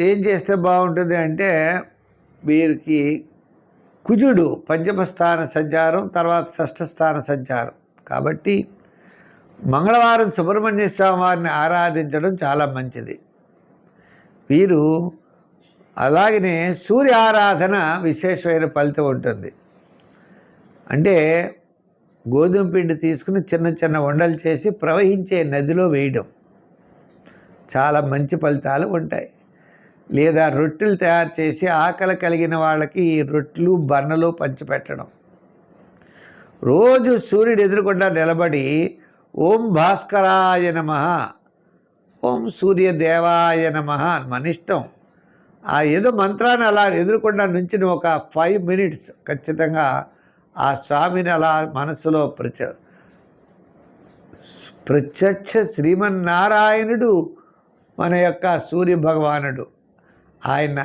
ఏం చేస్తే బాగుంటుంది అంటే వీరికి కుజుడు పంచమ స్థాన సంచారం, తర్వాత షష్ఠ స్థాన సంచారం కాబట్టి మంగళవారం సుబ్రహ్మణ్య స్వామి వారిని ఆరాధించడం చాలా మంచిది. వీరు అలాగనే సూర్య ఆరాధన విశేషమైన ఫలితం ఉంటుంది. అంటే గోధుమ పిండి తీసుకుని చిన్న చిన్న ఉండలు చేసి ప్రవహించే నదిలో వేయడం చాలా మంచి ఫలితాలు ఉంటాయి. లేదా రొట్టెలు తయారు చేసి ఆకలి కలిగిన వాళ్ళకి ఈ రొట్టెలు బన్నలు పంచిపెట్టడం. రోజు సూర్యుడు ఎదురుకుండా నిలబడి ఓం భాస్కరాయ నమః, ఓం సూర్యదేవాయ నమః మన ఇష్టం. ఆ ఏదో మంత్రాన్ని అలా ఎదురుకుండా నుంచి ఒక 5 minutes ఖచ్చితంగా ఆ స్వామిని అలా మనసులో ప్రత్యక్ష శ్రీమన్నారాయణుడు మన యొక్క సూర్య భగవానుడు. ఆయన